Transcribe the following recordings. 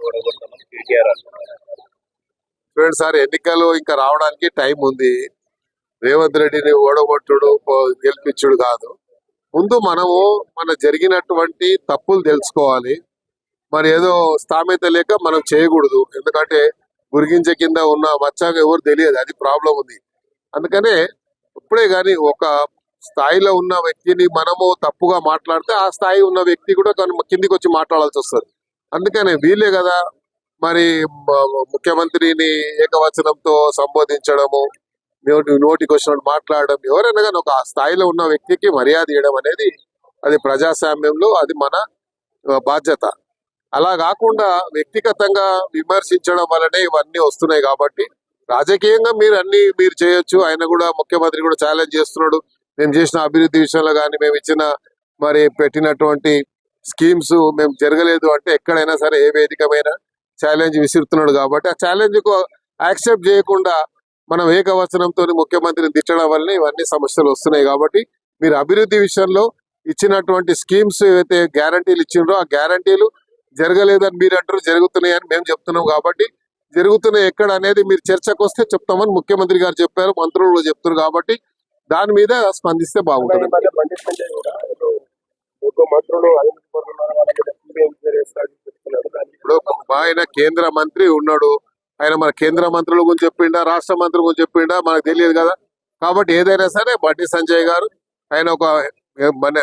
ఓడగొడతామని కేటీఆర్ అంటున్నారు. చూడండి సార్, ఎన్నికలు ఇంకా రావడానికి టైం ఉంది. రేవంత్ రెడ్డిని ఓడగొట్టుడు గెలిపించుడు కాదు. ముందు మనము మన జరిగినటువంటి తప్పులు తెలుసుకోవాలి. మరి ఏదో స్థామిత లేక మనం చేయకూడదు. ఎందుకంటే గురిగింజ కింద ఉన్న మచ్చాగా ఎవరు తెలియదు, అది ప్రాబ్లం ఉంది. అందుకనే ఇప్పుడే గాని ఒక స్థాయిలో ఉన్న వ్యక్తిని మనము తప్పుగా మాట్లాడితే ఆ స్థాయి ఉన్న వ్యక్తి కూడా కిందికి వచ్చి మాట్లాడాల్సి వస్తుంది. అందుకనే వీలే కదా మరి ముఖ్యమంత్రిని ఏకవచనంతో సంబోధించడము, నోటికి వచ్చినట్టు మాట్లాడడం, ఎవరైనా కానీ ఒక స్థాయిలో ఉన్న వ్యక్తికి మర్యాద ఇవ్వడం అనేది అది ప్రజాస్వామ్యంలో అది మన బాధ్యత. అలా కాకుండా వ్యక్తిగతంగా విమర్శించడం వల్లనే ఇవన్నీ వస్తున్నాయి. కాబట్టి రాజకీయంగా మీరు చేయొచ్చు. ఆయన కూడా ముఖ్యమంత్రి కూడా ఛాలెంజ్ చేస్తున్నాడు. మేము చేసిన అభివృద్ధి విషయంలో కానీ మేము ఇచ్చిన మరి పెట్టినటువంటి స్కీమ్స్ మేము జరగలేదు అంటే ఎక్కడైనా సరే ఏ వేదికమైన ఛాలెంజ్ విసురుతున్నాడు. కాబట్టి ఆ ఛాలెంజ్ కు యాక్సెప్ట్ చేయకుండా మనం ఏకవచనంతో ముఖ్యమంత్రిని తిట్టడం వల్లనే ఇవన్నీ సమస్యలు వస్తున్నాయి. కాబట్టి మీరు అభివృద్ధి విషయంలో ఇచ్చినటువంటి స్కీమ్స్ ఏవైతే గ్యారంటీలు ఇచ్చిండ్రో ఆ గ్యారంటీలు జరగలేదని మీరు అంటారు, జరుగుతున్నాయని మేము చెప్తున్నాం. కాబట్టి జరుగుతున్నాయి ఎక్కడ అనేది మీరు చర్చకు వస్తే చెప్తామని ముఖ్యమంత్రి గారు చెప్పారు, మంత్రులు చెప్తారు. కాబట్టి దాని మీద స్పందిస్తే బాగుంటుంది. ఇప్పుడు ఆయన కేంద్ర మంత్రి ఉన్నాడు, ఆయన మన కేంద్ర మంత్రుల గురించి చెప్పిండా, రాష్ట్ర మంత్రుల గురించి చెప్పిండా మనకు తెలియదు కదా. కాబట్టి ఏదైనా సరే బండి సంజయ్ గారు ఆయన ఒక మన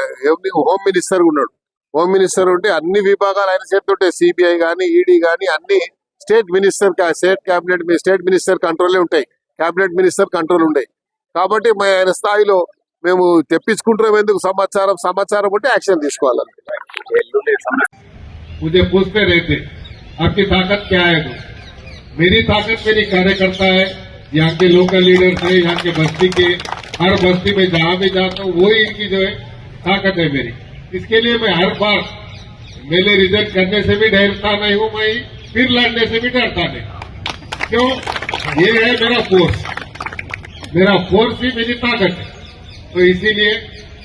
హోమ్ మినిస్టర్ ఉన్నాడు. హోమ్ మినిస్టర్ ఉంటే అన్ని విభాగాలు ఆయన చేస్తుంటాయి. సిబిఐ గానీ ఈడీ గానీ అన్ని స్టేట్ మినిస్టర్ కంట్రోలే ఉంటాయి, కేబినెట్ మినిస్టర్ కంట్రోల్ ఉంటాయి. కాబట్టి ఆయన స్థాయిలో మేము తెప్పించుకుంటున్నాం. ఎందుకు సమాచారం ఉంటే యాక్షన్ తీసుకోవాలి. मुझे पूछते रहते आपकी ताकत क्या है? तो मेरी ताकत मेरी कार्यकर्ता है, यहाँ के लोकल लीडर्स है, यहाँ के बस्ती के हर बस्ती में जहाँ भी जाता हूँ वही इनकी जो है ताकत है मेरी. इसके लिए मैं हर बार मेरे रिजल्ट करने से भी डरता नहीं हूँ, मैं फिर लड़ने से भी डरता नहीं. क्यों? ये है मेरा फोर्स ही मेरी ताकत है. तो इसीलिए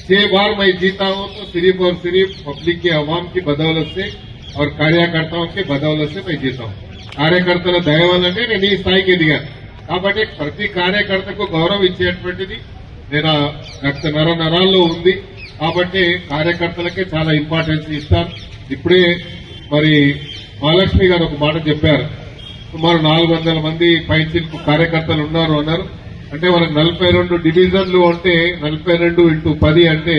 6 बार मैं जीता हूँ तो सिर्फ और सिर्फ पब्लिक के अवाम की बदौलत से और कार्यकर्ताओं के बदौलत से मैं जीता हूँ. కార్యకర్తల దయ వల్లనే నేను ఈ స్థాయికి ఎదిగాను. కాబట్టి ప్రతి కార్యకర్తకు గౌరవం ఇచ్చేటువంటిది నేను రక్త నరాల్లో ఉంది. కాబట్టి కార్యకర్తలకే చాలా ఇంపార్టెన్స్ ఇస్తాను. ఇప్పుడే మరి మహాలక్ష్మి గారు ఒక మాట చెప్పారు, సుమారు 400 మంది పైచిలకు కార్యకర్తలు ఉన్నారు అన్నారు. అంటే వాళ్ళకి 42 డివిజన్లు అంటే 42x10 అంటే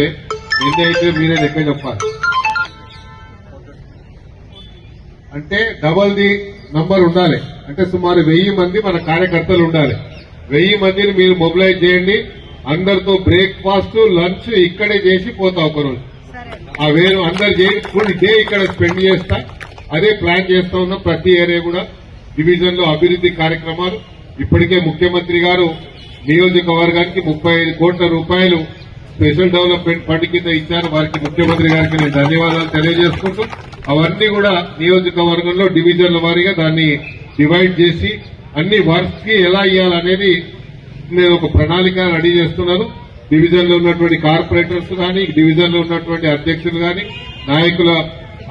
ఎన్ని అయితే మీరే లెక్క చెప్పాలి. అంటే డబల్ ది నంబర్ ఉండాలి. అంటే సుమారు 1000 మంది మన కార్యకర్తలు ఉండాలి. 1000 మందిని మీరు మొబిలైజ్ చేయండి. అందరితో బ్రేక్ఫాస్ట్ లంచ్ ఇక్కడే చేసి పోతా ఒకరోజు. ఆ వేరు అందరు చేసి ఫుల్ డే ఇక్కడ స్పెండ్ చేస్తా. అదే ప్లాన్ చేస్తా ఉన్నాం. ప్రతి ఏరియా కూడా డివిజన్ లో అభివృద్ధి కార్యక్రమాలు. ఇప్పటికే ముఖ్యమంత్రి గారు నియోజకవర్గానికి 35 కోట్ల రూపాయలు స్పెషల్ డెవలప్మెంట్ ఫండ్ కింద ఇచ్చారు. వారికి ముఖ్యమంత్రి గారికి నేను ధన్యవాదాలు తెలియజేసుకుంటూ అవన్నీ కూడా నియోజకవర్గంలో డివిజన్ల వారీగా దాన్ని డివైడ్ చేసి అన్ని వర్క్స్ కి ఎలా ఇవ్వాలనేది నేను ఒక ప్రణాళిక రెడీ చేస్తున్నాను. డివిజన్ లో ఉన్నటువంటి కార్పొరేటర్స్ కానీ, డివిజన్ లో ఉన్నటువంటి అధ్యక్షులు కానీ, నాయకుల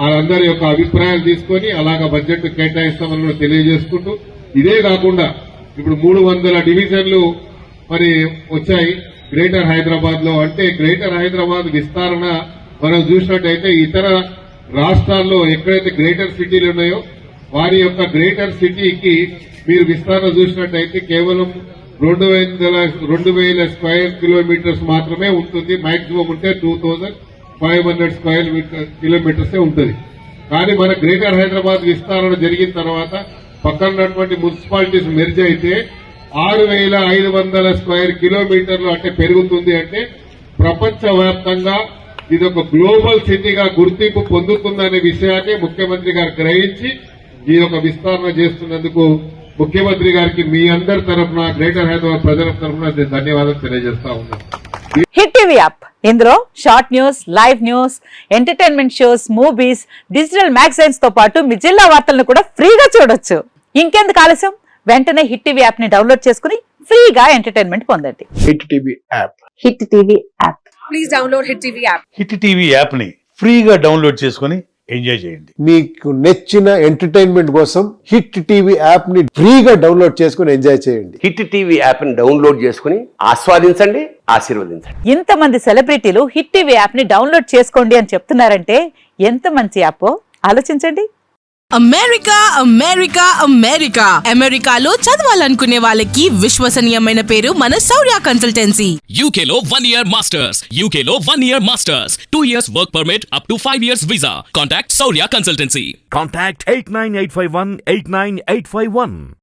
వాళ్ళందరి యొక్క అభిప్రాయాలు తీసుకొని అలాగా బడ్జెట్ కేటాయిస్తామని తెలియజేసుకుంటూ, ఇదే కాకుండా ఇప్పుడు 300 డివిజన్లు మరి వచ్చాయి గ్రేటర్ హైదరాబాద్ లో. అంటే గ్రేటర్ హైదరాబాద్ విస్తరణ మనం చూసినట్టయితే ఇతర రాష్ట్రాల్లో ఎక్కడైతే గ్రేటర్ సిటీలు ఉన్నాయో వారి యొక్క గ్రేటర్ సిటీకి మీరు విస్తరణ చూసినట్టయితే కేవలం 2000 స్క్వేర్ కిలోమీటర్స్ మాత్రమే ఉంటుంది. మాక్సిమం ఉంటే 2500 స్క్వేర్ కిలోమీటర్సే ఉంటుంది. కానీ మన గ్రేటర్ హైదరాబాద్ విస్తరణ జరిగిన తర్వాత పక్కన ఉన్నటువంటి మున్సిపాలిటీస్ మెర్జ్ అయితే 6500 స్క్వేర్ కిలోమీటర్లు అంటే పెరుగుతుంది. అంటే ప్రపంచవ్యాప్తంగా ఇది ఒక గ్లోబల్ సిటీగా గుర్తింపు పొందుతుందనే విషయాన్ని ముఖ్యమంత్రి గారు గ్రహించి ఈ యొక్క విస్తరణ చేస్తున్నందుకు ముఖ్యమంత్రి గారికి మీ అందరి తరఫున గ్రేటర్ హైదరాబాద్ ప్రజల తరఫున ధన్యవాదాలు తెలియజేస్తా ఉన్నాను. హిట్ టీవీ యాప్ ఇందులో short news, live news, entertainment shows, movies, digital magazines తో పాటు మీ జిల్లా వార్తలను కూడా ఫ్రీగా చూడొచ్చు. ఇంకెందుకు ఆలస్యం, వెంటనే హిట్ టీవీ యాప్ ని డౌన్లోడ్ చేసుకుని ఫ్రీగా ఎంటర్టైన్మెంట్ పొందండి. Hit TV app. Hit TV app. Please download hit TV app. Hit TV app ని ఫ్రీగా డౌన్లోడ్ చేసుకుని ఎంజాయ్ చేయండి. మీకు నచ్చిన ఎంటర్టైన్మెంట్ కోసం హిట్ టీవీ యాప్ ని ఫ్రీగా డౌన్లోడ్ చేసుకుని ఎంజాయ్ చేయండి. హిట్ టీవీ యాప్ని డౌన్లోడ్ చేసుకుని ఆస్వాదించండి, ఆశీర్వదించండి. ఇంతమంది సెలబ్రిటీలు హిట్ టీవీ యాప్ ని డౌన్లోడ్ చేసుకోండి అని చెప్తున్నారంటే ఎంత మంచి యాప్ ఆలోచించండి. అమెరికా అమెరికా అమెరికా అమెరికాలో చదవాలనుకునే వాళ్ళకి విశ్వసనీయమైన పేరు మన శౌర్య కన్సల్టెన్సీ. UK లో 1 year masters. UK లో 1 year masters. 2 years work permit up to 5 years visa. Contact Saurya Consultancy. Contact 89851 89851.